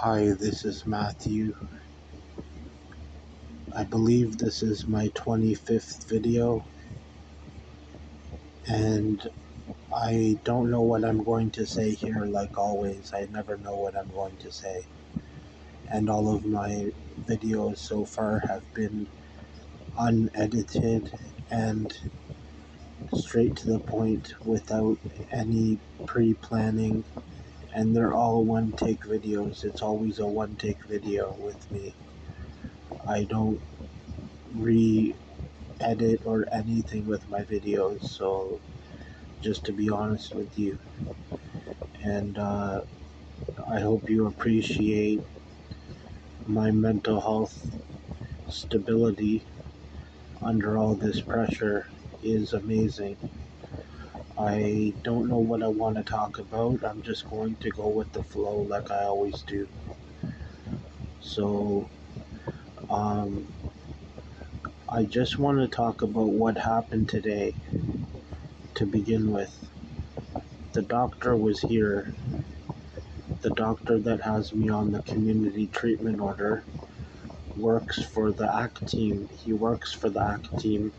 Hi, this is Matthew. I believe this is my 25th video, and I don't know what I'm going to say here. Like always, I never know what I'm going to say. And all of my videos so far have been unedited and straight to the point without any pre-planning, and they're all one-take videos. It's always a one-take video with me. I don't edit or anything with my videos, so just to be honest with you. And I hope you appreciate my mental health stability under all this pressure is amazing. I don't know what I want to talk about. I'm just going to go with the flow like I always do. So I just want to talk about what happened today to begin with. The doctor was here. The doctor that has me on the community treatment order works for the ACT team. He works for the ACT team.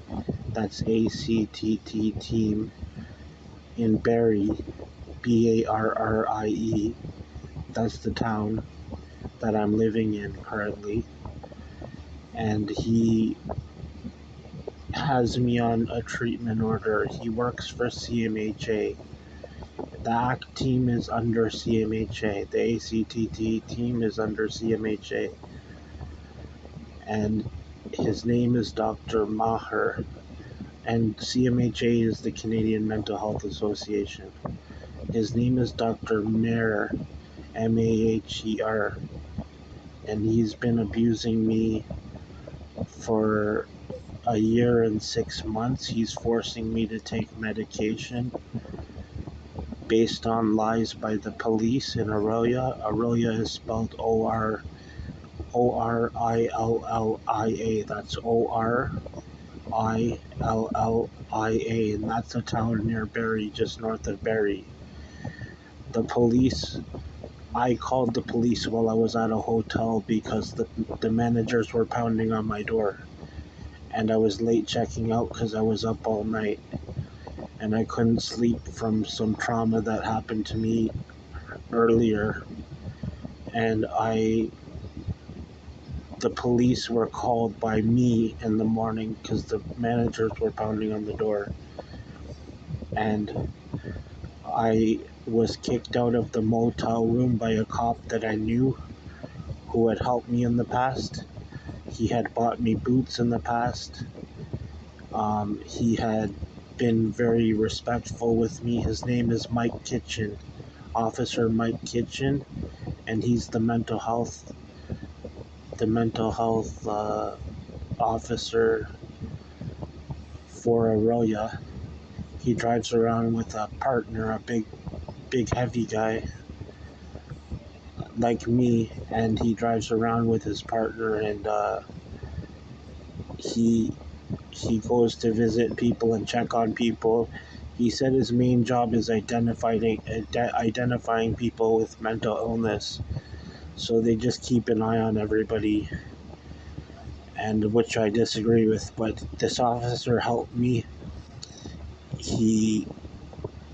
That's ACTT team in Barrie, Barrie. That's the town that I'm living in currently. And he has me on a treatment order. He works for CMHA. The ACT team is under CMHA. The ACTT team is under CMHA. And his name is Dr. Maher. And CMHA is the Canadian Mental Health Association. His name is Dr. Maher, Maher, and he's been abusing me for a year and 6 months. He's forcing me to take medication based on lies by the police in Orillia. Orillia is spelled Orillia. That's Orillia, and that's a town near Barrie, just north of Barrie. I called the police while I was at a hotel because the managers were pounding on my door, and I was late checking out because I was up all night, and I couldn't sleep from some trauma that happened to me earlier, and the police were called by me in the morning because the managers were pounding on the door, and I was kicked out of the motel room by a cop that I knew who had helped me in the past. He had bought me boots in the past. He had been very respectful with me. His name is Mike Kitchen, Officer Mike Kitchen, and he's the mental health officer for Orillia. He drives around with a partner, a big heavy guy like me, and he drives around with his partner, and he goes to visit people and check on people. He said his main job is identifying people with mental illness, so they just keep an eye on everybody, and which I disagree with. But this officer helped me. He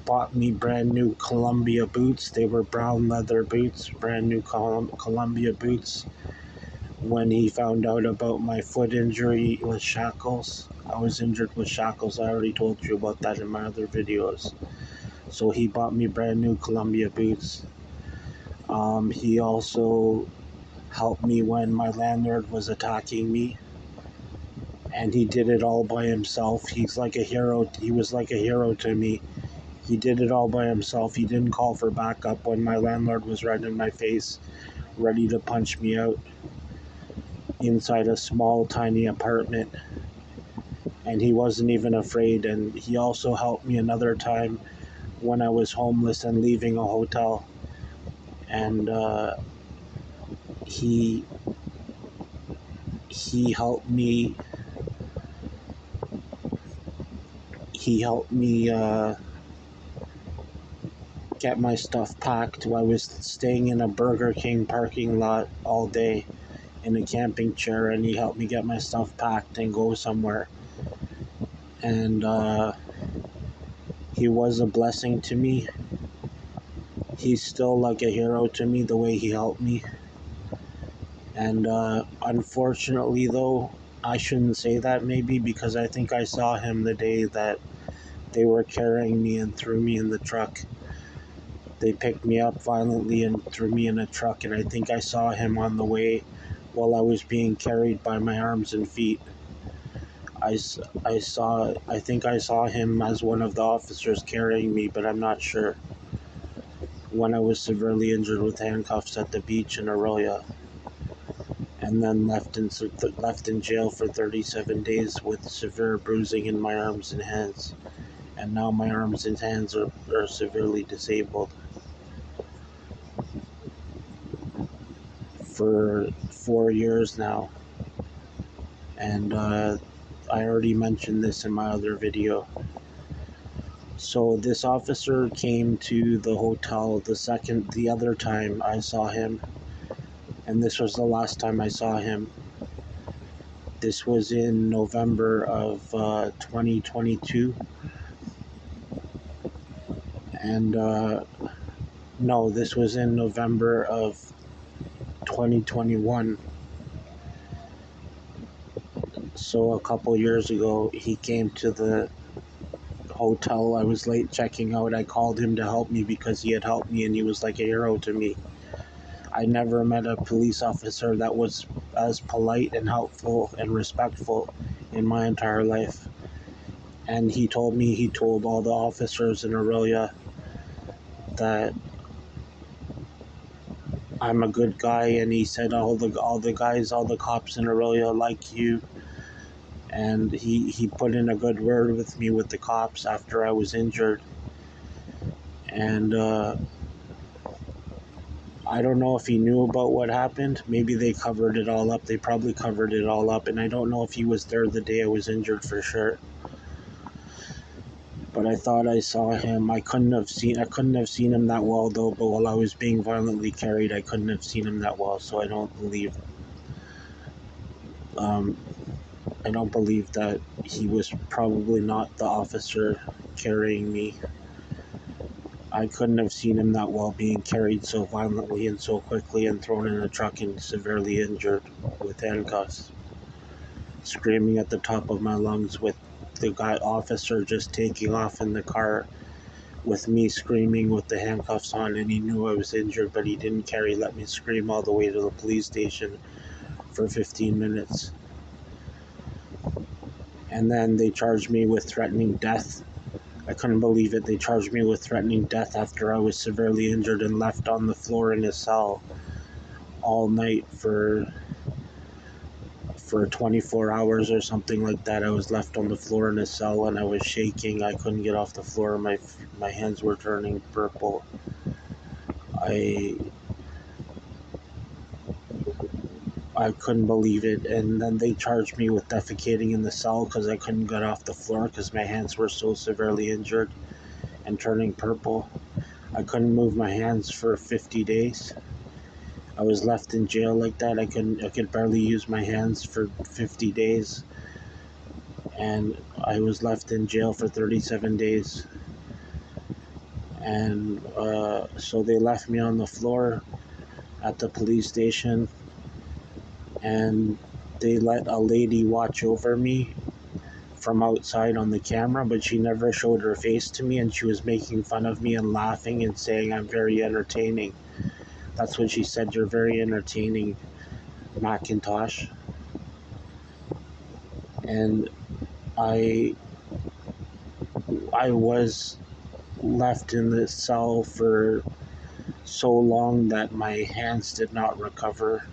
bought me brand new Columbia boots. They were brown leather boots, brand new Columbia boots. When he found out about my foot injury with shackles, I was injured with shackles. I already told you about that in my other videos. So he bought me brand new Columbia boots. He also helped me when my landlord was attacking me, and he did it all by himself. He's like a hero. He was like a hero to me. He did it all by himself. He didn't call for backup when my landlord was right in my face, ready to punch me out inside a small, tiny apartment. And he wasn't even afraid. And he also helped me another time when I was homeless and leaving a hotel. And he helped me. He helped me get my stuff packed. I was staying in a Burger King parking lot all day in a camping chair, and he helped me get my stuff packed and go somewhere. And he was a blessing to me. He's still like a hero to me, the way he helped me. And unfortunately, though, I shouldn't say that maybe, because I think I saw him the day that they were carrying me and threw me in the truck. They picked me up violently and threw me in a truck, and I think I saw him on the way while I was being carried by my arms and feet. I think I saw him as one of the officers carrying me, but I'm not sure. When I was severely injured with handcuffs at the beach in Aurelia, and then left in jail for 37 days with severe bruising in my arms and hands. And now my arms and hands are severely disabled for 4 years now. And I already mentioned this in my other video. So this officer came to the hotel the other time I saw him, and this was the last time I saw him. This was in November of 2022, and no, this was in November of 2021. So a couple years ago, he came to the hotel. I was late checking out. I called him to help me because he had helped me, and he was like a hero to me. I never met a police officer that was as polite and helpful and respectful in my entire life. And he told all the officers in Aurelia that I'm a good guy, and he said all the cops in Aurelia like you. And he put in a good word with me with the cops after I was injured. And I don't know if he knew about what happened. Maybe they covered it all up. They probably covered it all up, and I don't know if he was there the day I was injured for sure. But I thought I saw him. I couldn't have seen him that well though. But while I was being violently carried, I couldn't have seen him that well. So I don't believe that he was probably not the officer carrying me. I couldn't have seen him that well being carried so violently and so quickly and thrown in a truck and severely injured with handcuffs, screaming at the top of my lungs with the officer just taking off in the car with me screaming with the handcuffs on, and he knew I was injured, but he didn't care. He let me scream all the way to the police station for 15 minutes. And then they charged me with threatening death. I couldn't believe it. They charged me with threatening death after I was severely injured and left on the floor in a cell all night for 24 hours or something like that. I was left on the floor in a cell, and I was shaking. I couldn't get off the floor. My hands were turning purple. I couldn't believe it. And then they charged me with defecating in the cell because I couldn't get off the floor because my hands were so severely injured and turning purple. I couldn't move my hands for 50 days. I was left in jail like that. I could barely use my hands for 50 days. And I was left in jail for 37 days. And so they left me on the floor at the police station, and they let a lady watch over me from outside on the camera, but she never showed her face to me, and she was making fun of me and laughing and saying I'm very entertaining. That's what she said. You're very entertaining, Macintosh. And I was left in the cell for so long that my hands did not recover.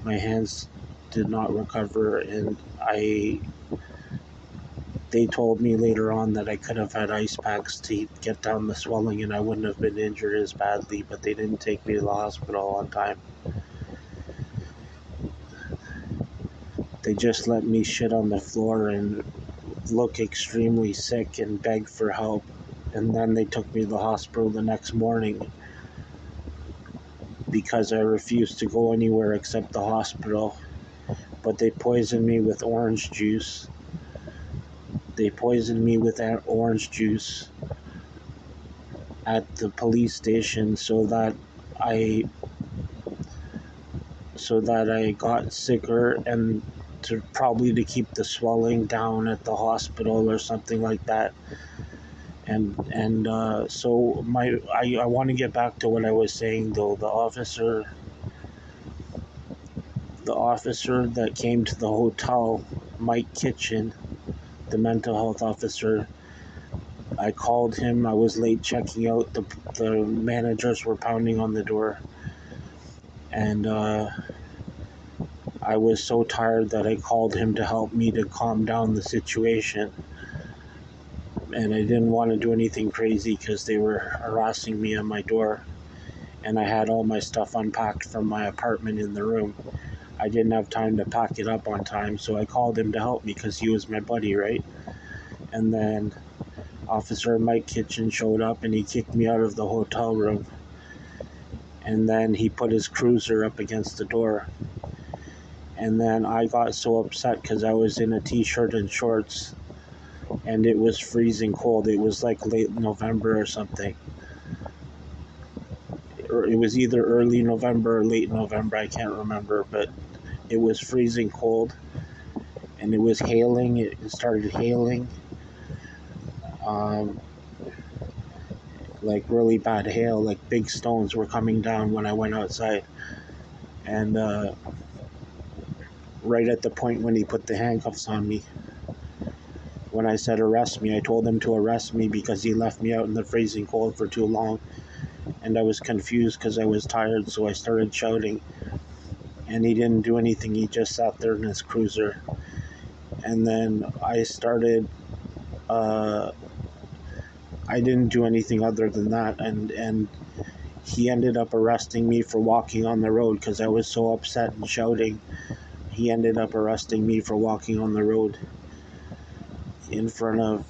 And they told me later on that I could have had ice packs to get down the swelling and I wouldn't have been injured as badly, but they didn't take me to the hospital on time. They just let me shit on the floor and look extremely sick and beg for help. And then they took me to the hospital the next morning because I refused to go anywhere except the hospital. But they poisoned me with orange juice. They poisoned me with orange juice at the police station I I got sicker, and to keep the swelling down at the hospital or something like that. So I want to get back to what I was saying though. The officer that came to the hotel, Mike Kitchen, the mental health officer, I called him. I was late checking out. The managers were pounding on the door, and I was so tired that I called him to help me to calm down the situation. And I didn't want to do anything crazy because they were harassing me on my door, and I had all my stuff unpacked from my apartment in the room. I didn't have time to pack it up on time, so I called him to help me because he was my buddy, right? And then Officer Mike Kitchen showed up and he kicked me out of the hotel room. And then he put his cruiser up against the door. And then I got so upset because I was in a t-shirt and shorts and it was freezing cold. It was like late November or something. Or it was either early November or late November, I can't remember, but it was freezing cold and it was hailing. It started hailing. Um, like really bad hail, like big stones were coming down when I went outside. And right at the point when he put the handcuffs on me, when I said arrest me, I told him to arrest me because he left me out in the freezing cold for too long. And I was confused because I was tired, so I started shouting. And he didn't do anything, he just sat there in his cruiser. And then I didn't do anything other than that. And he ended up arresting me for walking on the road because I was so upset and shouting. He ended up arresting me for walking on the road in front of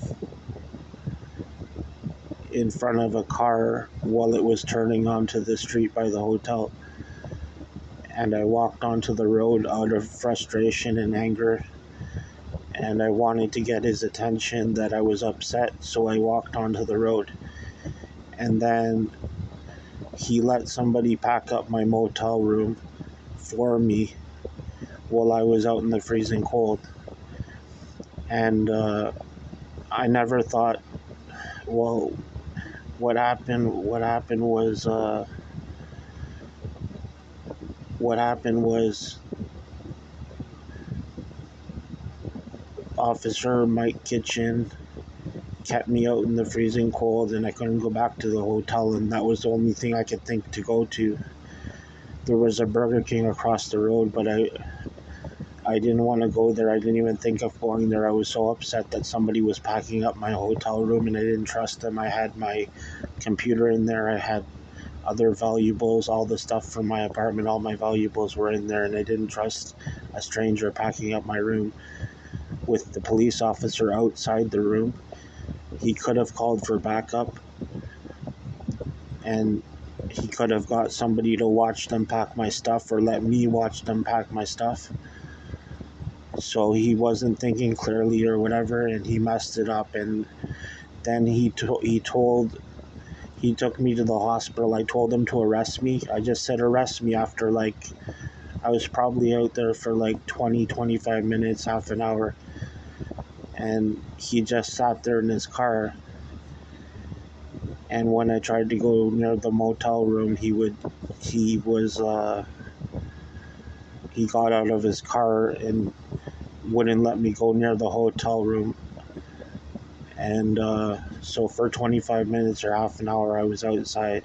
a car while it was turning onto the street by the hotel. And I walked onto the road out of frustration and anger, and I wanted to get his attention that I was upset, so I walked onto the road. And then he let somebody pack up my motel room for me while I was out in the freezing cold. And I never thought, well, what happened was Officer Mike Kitchen kept me out in the freezing cold and I couldn't go back to the hotel, and that was the only thing I could think to go to. There was a Burger King across the road, but I didn't want to go there. I didn't even think of going there. I was so upset that somebody was packing up my hotel room and I didn't trust them. I had my computer in there. I had other valuables, all the stuff from my apartment, all my valuables were in there, and I didn't trust a stranger packing up my room with the police officer outside the room. He could have called for backup, and he could have got somebody to watch them pack my stuff or let me watch them pack my stuff. So he wasn't thinking clearly or whatever, and he messed it up. And then he took me to the hospital. I told him to arrest me. I just said arrest me after I was probably out there for 20-25 minutes, half an hour. And he just sat there in his car. And when I tried to go near the motel room, he got out of his car and wouldn't let me go near the hotel room. And so for 25 minutes or half an hour, I was outside.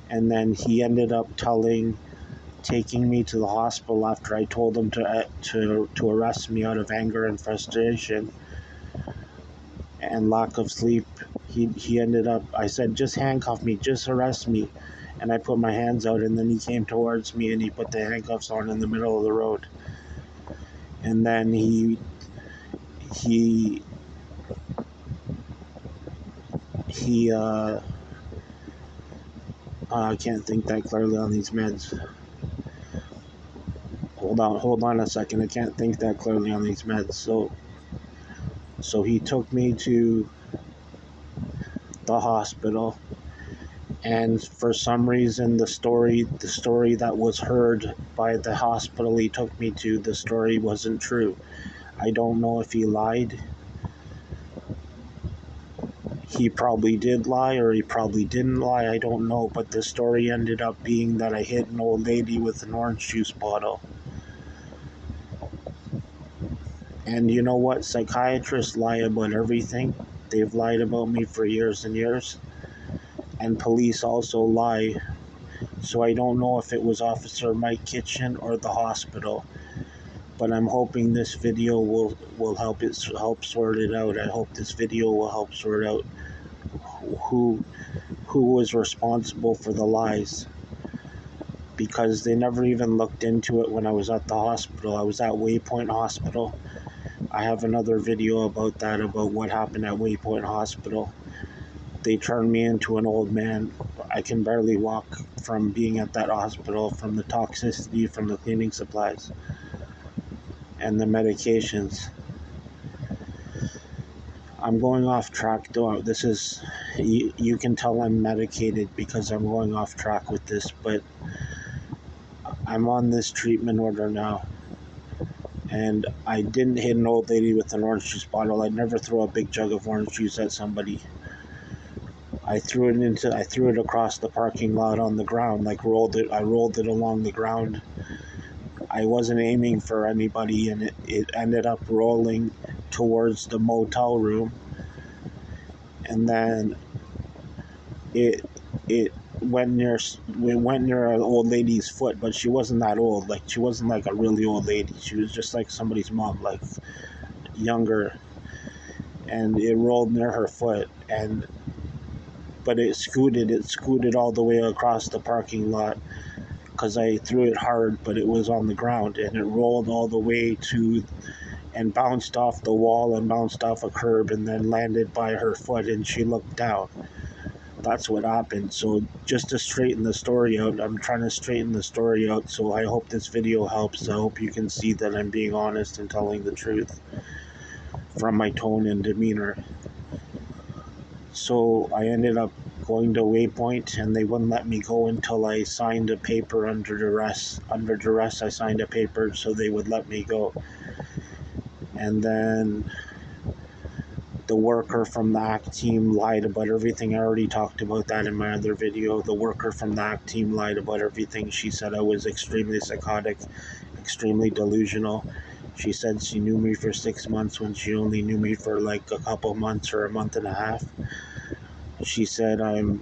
And then he ended up taking me to the hospital after I told him to arrest me out of anger and frustration and lack of sleep. He ended up, I said, just handcuff me, just arrest me. And I put my hands out, and then he came towards me and he put the handcuffs on in the middle of the road. And then he he I can't think that clearly on these meds. Hold on a second. I can't think that clearly on these meds. So he took me to the hospital, and for some reason the story that was heard by the hospital he took me to, the story wasn't true. I don't know if he lied. He probably did lie, or he probably didn't lie. I don't know, but the story ended up being that I hit an old lady with an orange juice bottle. And you know what? Psychiatrists lie about everything. They've lied about me for years and years. And police also lie. So I don't know if it was Officer Mike Kitchen or the hospital. But I'm hoping this video will help sort it out. I hope this video will help sort out who was responsible for the lies. Because they never even looked into it when I was at the hospital. I was at Waypoint Hospital. I have another video about that, about what happened at Waypoint Hospital. They turned me into an old man. I can barely walk from being at that hospital, from the toxicity, from the cleaning supplies, and the medications. I'm going off track though. This is, you can tell I'm medicated because I'm going off track with this, but I'm on this treatment order now. And I didn't hit an old lady with an orange juice bottle. I'd never throw a big jug of orange juice at somebody. I threw it across the parking lot on the ground, I rolled it along the ground. I wasn't aiming for anybody, and it ended up rolling towards the motel room. And then it went near an old lady's foot, but she wasn't that old. Like, she wasn't like a really old lady. She was just like somebody's mom, like younger. And it rolled near her foot, but it scooted all the way across the parking lot, because I threw it hard, but it was on the ground, and it rolled all the way and bounced off the wall and bounced off a curb and then landed by her foot, and she looked down. That's what happened. So just to straighten the story out, I'm trying to straighten the story out, so I hope this video helps. I hope you can see that I'm being honest and telling the truth from my tone and demeanor. So I ended up going to Waypoint, and they wouldn't let me go until I signed a paper under duress. Under duress, I signed a paper so they would let me go. And then the worker from the ACT team lied about everything. I already talked about that in my other video. The worker from the ACT team lied about everything. She said I was extremely psychotic, extremely delusional. She said she knew me for 6 months when she only knew me for like a couple months or a month and a half. She said I'm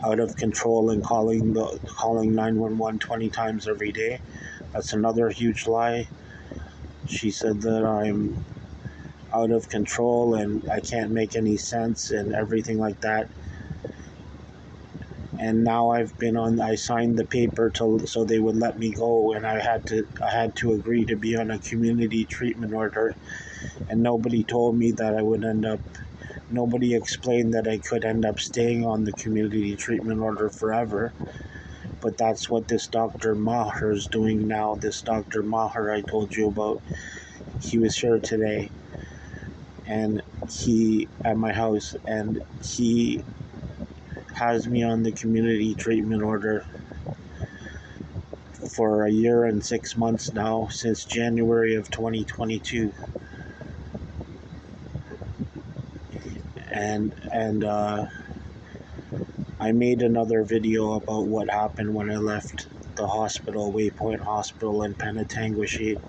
out of control and calling 911 20 times every day. That's another huge lie. She said that I'm out of control and I can't make any sense and everything like that. And now I signed the paper so they would let me go, and I had to agree to be on a community treatment order. And nobody told me that nobody explained that I could end up staying on the community treatment order forever. But that's what this Dr. Maher is doing now. This Dr. Maher I told you about, he was here today, and he at my house, and he has me on the community treatment order for a year and 6 months now, since January of 2022. And I made another video about what happened when I left the hospital, Waypoint Hospital in Penetanguishene.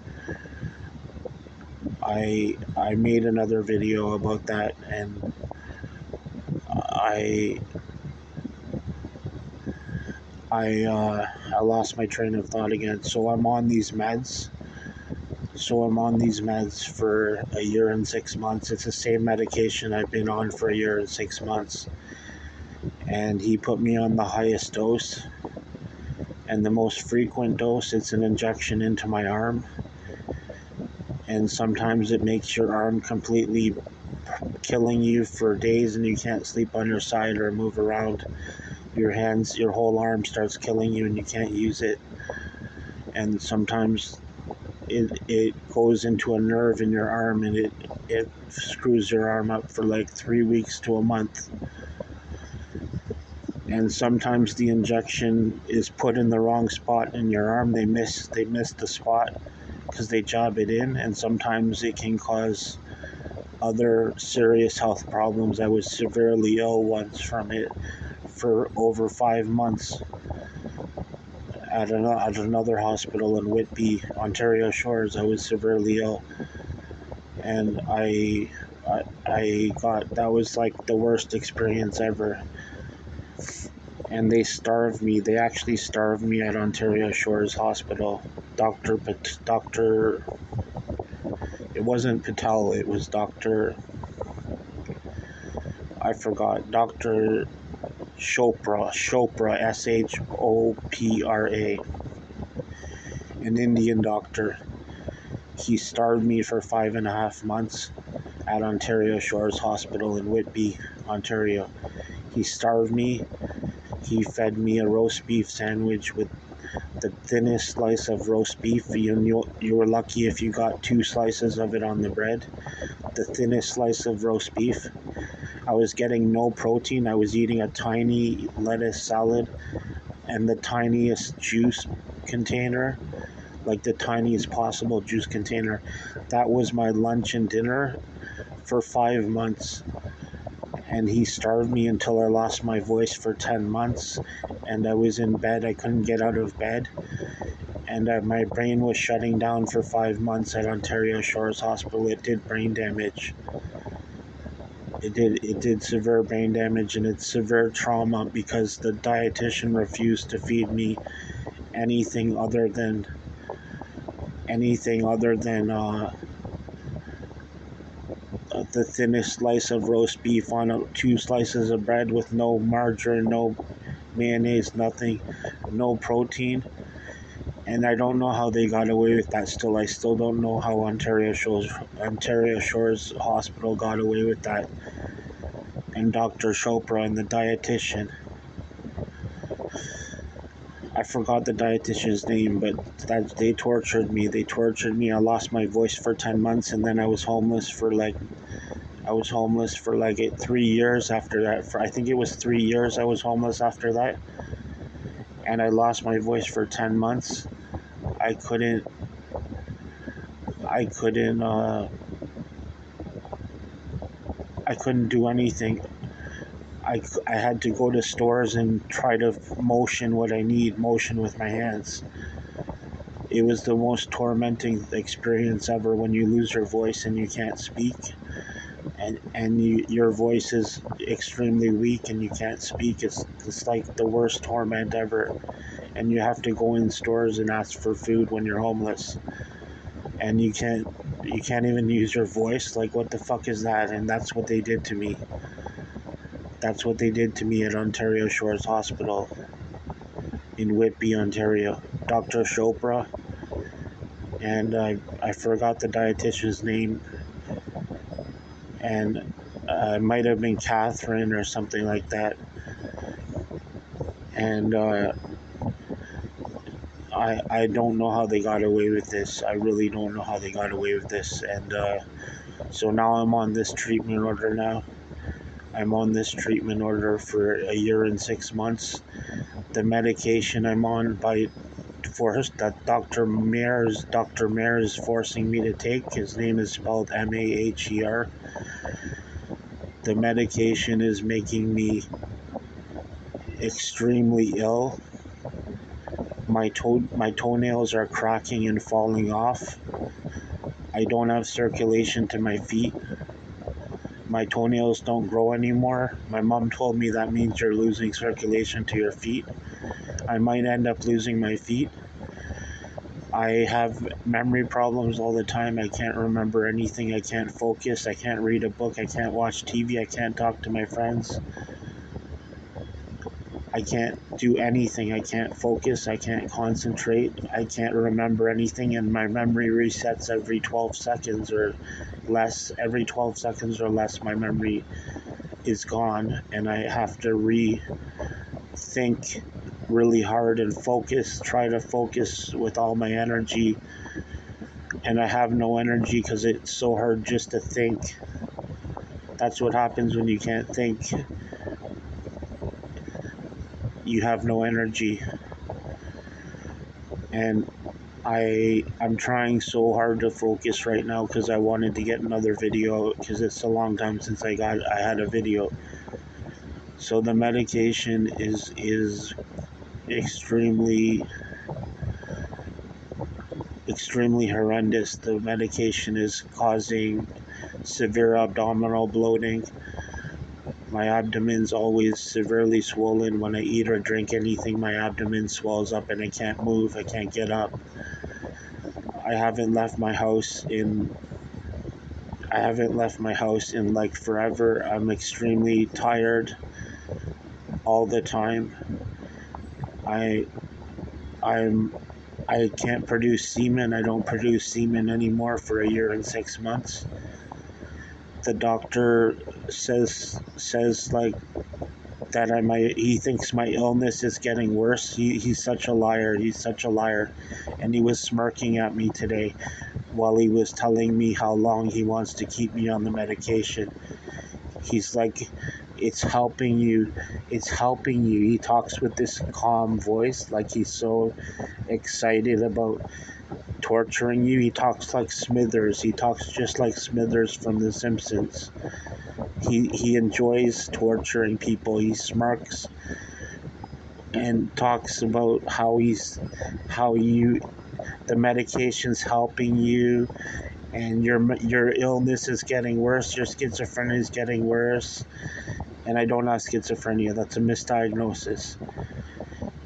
I made another video about that, and I lost my train of thought again. So I'm on these meds. For a year and 6 months. It's the same medication I've been on for a year and 6 months. And he put me on the highest dose and the most frequent dose. It's an injection into my arm. And sometimes it makes your arm completely killing you for days and you can't sleep on your side or move around. Your hands, your whole arm starts killing you and you can't use it. And sometimes it goes into a nerve in your arm and it screws your arm up for like 3 weeks to a month. And sometimes the injection is put in the wrong spot in your arm. They miss the spot because they jab it in, and sometimes it can cause other serious health problems. I was severely ill once from it for over 5 months at another hospital in Whitby, Ontario Shores. I was severely ill, and I got, that was like the worst experience ever. And they starved me. They actually starved me at Ontario Shores Hospital. Doctor, it wasn't Patel. It was Doctor. I forgot. Doctor Chopra, Shopra, an Indian doctor. He starved me for 5.5 months at Ontario Shores Hospital in Whitby, Ontario. He starved me. He fed me a roast beef sandwich with the thinnest slice of roast beef. You were lucky if you got 2 slices of it on the bread. The thinnest slice of roast beef. I was getting no protein. I was eating a tiny lettuce salad and the tiniest juice container, like the tiniest possible juice container. That was my lunch and dinner for 5 months. And he starved me until I lost my voice for 10 months. And I was in bed. I couldn't get out of bed. And my brain was shutting down for 5 months at Ontario Shores Hospital. It did brain damage. It did severe brain damage, and it's severe trauma because the dietitian refused to feed me anything other than the thinnest slice of roast beef on 2 slices of bread with no margarine, no mayonnaise, nothing, no protein. And I don't know how they got away with that still. I still don't know how Ontario Shores Hospital got away with that. And Dr. Chopra and the dietitian. I forgot the dietitian's name, but they tortured me. They tortured me. I lost my voice for 10 months, and then I was homeless for like 3 years after that. I think it was 3 years I was homeless after that. And I lost my voice for 10 months. I couldn't do anything. I had to go to stores and try to motion what I need, motion with my hands. It was the most tormenting experience ever when you lose your voice and you can't speak, and your voice is extremely weak and you can't speak. It's like the worst torment ever. And you have to go in stores and ask for food when you're homeless, and you can't even use your voice. Like, what the fuck is that? And that's what they did to me. That's what they did to me at Ontario Shores Hospital in Whitby, Ontario. Dr. Chopra, and I forgot the dietitian's name, and it might have been Catherine or something like that. And I don't know how they got away with this. I really don't know how they got away with this. And so now I'm on this treatment order now. I'm on this treatment order for a year and 6 months. The medication I'm on that Dr. Mayer is forcing me to take. His name is spelled Maher. The medication is making me extremely ill. My toenails are cracking and falling off. I don't have circulation to my feet. My toenails don't grow anymore. My mom told me that means you're losing circulation to your feet. I might end up losing my feet. I have memory problems all the time. I can't remember anything. I can't focus. I can't read a book. I can't watch TV. I can't talk to my friends. I can't do anything. I can't focus. I can't concentrate. I can't remember anything, and my memory resets every 12 seconds or less. Every 12 seconds or less, my memory is gone, and I have to rethink really hard and try to focus with all my energy. And I have no energy because it's so hard just to think. That's what happens when you can't think. You have no energy. And I'm trying so hard to focus right now because I wanted to get another video because it's a long time since I had a video. So the medication is extremely horrendous. The medication is causing severe abdominal bloating. My abdomen's always severely swollen. When I eat or drink anything, my abdomen swells up and I can't move. I can't get up. I haven't left my house in like forever. I'm extremely tired all the time. I I'm I can't produce semen. I don't produce semen anymore for a year and 6 months. The doctor says like that he thinks my illness is getting worse. He's such a liar. He's such a liar. And he was smirking at me today while he was telling me how long he wants to keep me on the medication. He's like, it's helping you. It's helping you. He talks with this calm voice, like he's so excited about torturing you. He talks like Smithers. He talks just like Smithers from The Simpsons. He enjoys torturing people. He smirks and talks about how the medication's helping you, and your illness is getting worse. Your schizophrenia is getting worse. And I don't have schizophrenia. That's a misdiagnosis.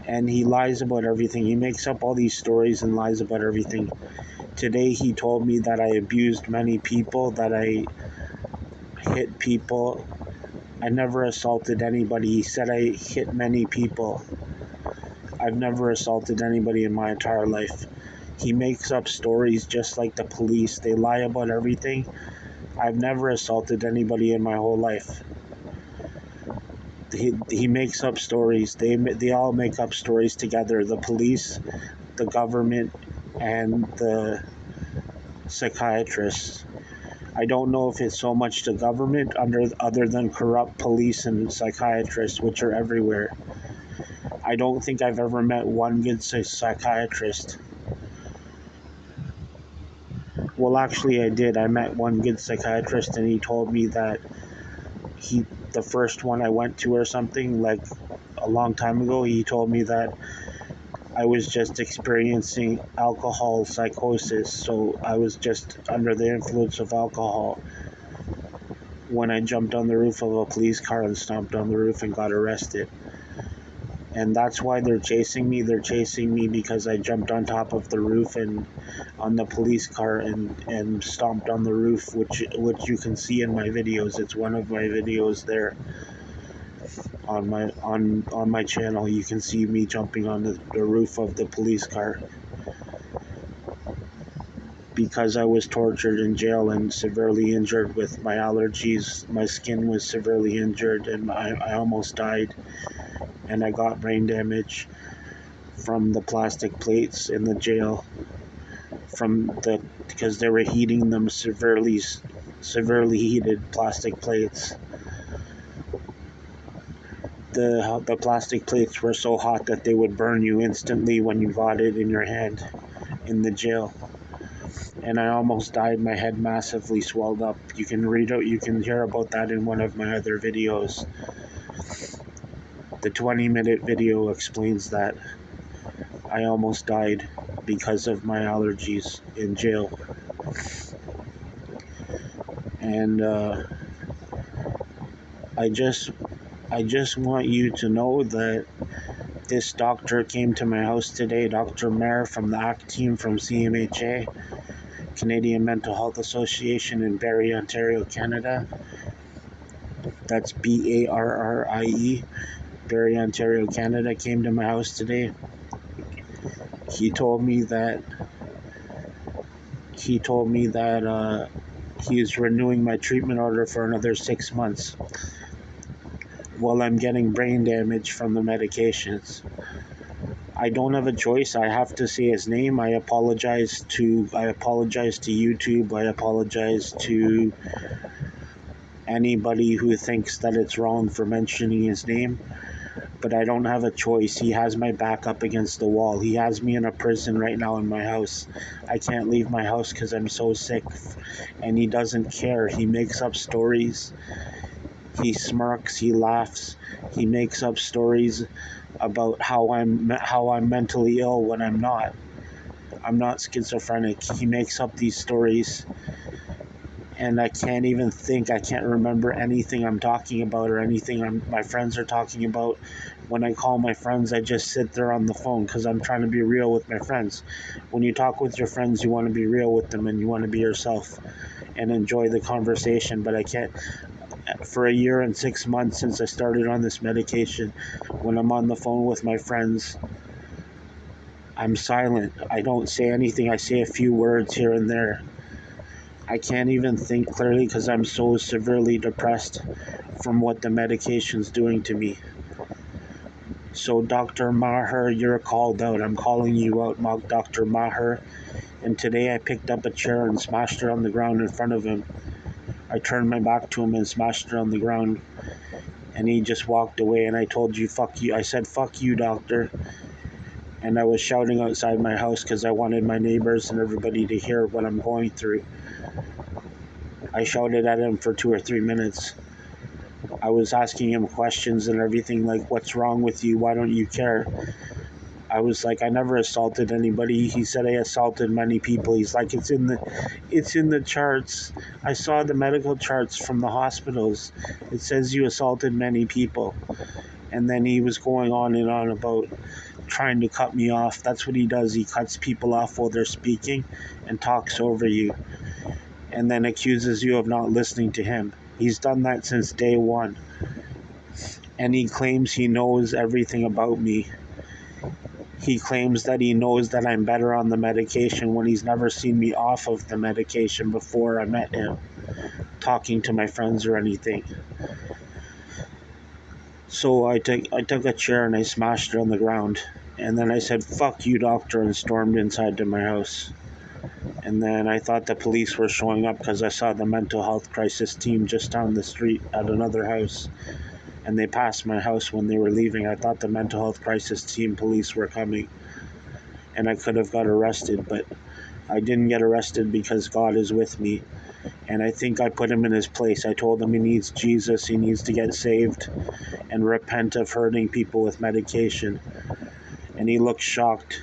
And he lies about everything. He makes up all these stories and lies about everything. Today he told me that I abused many people, that I hit people. I never assaulted anybody. He said I hit many people. I've never assaulted anybody in my entire life. He makes up stories just like the police. They lie about everything. I've never assaulted anybody in my whole life. He makes up stories. They all make up stories together. The police, the government, and the psychiatrists. I don't know if it's so much the government other than corrupt police and psychiatrists, which are everywhere. I don't think I've ever met one good psychiatrist. Well, actually, I did. I met one good psychiatrist, and he told me that the first one I went to or something, like a long time ago, he told me that I was just experiencing alcohol psychosis. So I was just under the influence of alcohol when I jumped on the roof of a police car and stomped on the roof and got arrested. And that's why they're chasing me. They're chasing me because I jumped on top of the roof and on the police car and stomped on the roof, which you can see in my videos. It's one of my videos there on my channel. You can see me jumping on the roof of the police car because I was tortured in jail and severely injured with my allergies. My skin was severely injured and I almost died. And I got brain damage from the plastic plates in the jail because they were heating them severely heated plastic plates. The plastic plates were so hot that they would burn you instantly when you got it in your hand in the jail. And I almost died. My head massively swelled up. You can hear about that in one of my other videos. The 20-minute video explains that. I almost died because of my allergies in jail. And I just want you to know that this doctor came to my house today, Dr. Mayer from the ACT team from CMHA, Canadian Mental Health Association in Barrie, Ontario, Canada. That's BARRIE. Barrie, Ontario, Canada, came to my house today. He told me that he is renewing my treatment order for another 6 months while I'm getting brain damage from the medications. I don't have a choice. I have to say his name. I apologize to YouTube. I apologize to anybody who thinks that it's wrong for mentioning his name. But I don't have a choice. He has my back up against the wall. He has me in a prison right now in my house. I can't leave my house because I'm so sick. And he doesn't care. He makes up stories. He smirks. He laughs. He makes up stories about how I'm mentally ill when I'm not. I'm not schizophrenic. He makes up these stories, and I can't even think. I can't remember anything I'm talking about or anything my friends are talking about. When I call my friends, I just sit there on the phone because I'm trying to be real with my friends. When you talk with your friends, you want to be real with them and you want to be yourself and enjoy the conversation. But I can't. For a year and 6 months since I started on this medication, when I'm on the phone with my friends, I'm silent. I don't say anything. I say a few words here and there. I can't even think clearly because I'm so severely depressed from what the medication's doing to me. So Dr. Maher, you're called out. I'm calling you out, Dr. Maher. And today I picked up a chair and smashed it on the ground in front of him. I turned my back to him and smashed it on the ground. And he just walked away, and I told you, fuck you. I said, fuck you, doctor. And I was shouting outside my house because I wanted my neighbors and everybody to hear what I'm going through. I shouted at him for 2 or 3 minutes. I was asking him questions and everything, like, what's wrong with you? Why don't you care? I was like, I never assaulted anybody. He said I assaulted many people. He's like, it's in the charts. I saw the medical charts from the hospitals. It says you assaulted many people. And then he was going on and on about trying to cut me off. That's what he does. He cuts people off while they're speaking and talks over you, and then accuses you of not listening to him. He's done that since day one. And he claims he knows everything about me. He claims that he knows that I'm better on the medication when he's never seen me off of the medication before I met him, talking to my friends or anything. So I took a chair and I smashed it on the ground. And then I said, fuck you, doctor, and stormed inside to my house. And then I thought the police were showing up because I saw the mental health crisis team just down the street at another house. And they passed my house when they were leaving. I thought the mental health crisis team police were coming. And I could have got arrested, but I didn't get arrested because God is with me. And I think I put him in his place. I told him he needs Jesus. He needs to get saved and repent of hurting people with medication. And he looked shocked.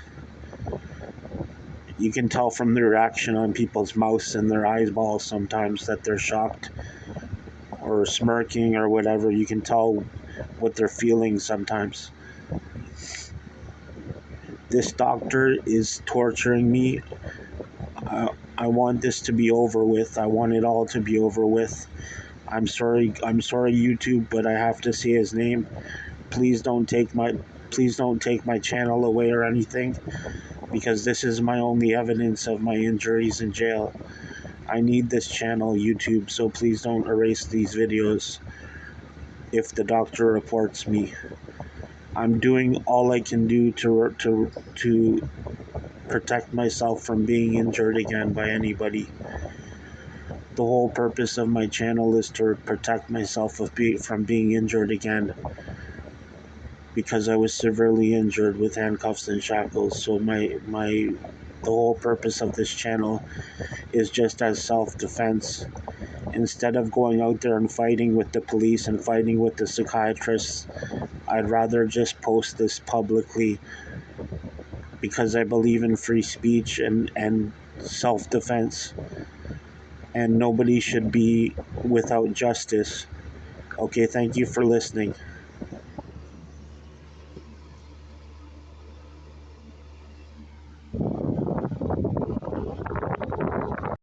You can tell from the reaction on people's mouths and their eyeballs sometimes that they're shocked or smirking or whatever. You can tell what they're feeling sometimes. This doctor is torturing me. I want this to be over with. I want it all to be over with. I'm sorry, YouTube, but I have to say his name. Please don't take my channel away or anything, because this is my only evidence of my injuries in jail. I need this channel, YouTube, so please don't erase these videos if the doctor reports me. I'm doing all I can do to protect myself from being injured again by anybody. The whole purpose of my channel is to protect myself from being injured again, because I was severely injured with handcuffs and shackles. So the whole purpose of this channel is just as self-defense. Instead of going out there and fighting with the police and fighting with the psychiatrists, I'd rather just post this publicly, because I believe in free speech and self-defense, and nobody should be without justice. Okay, thank you for listening.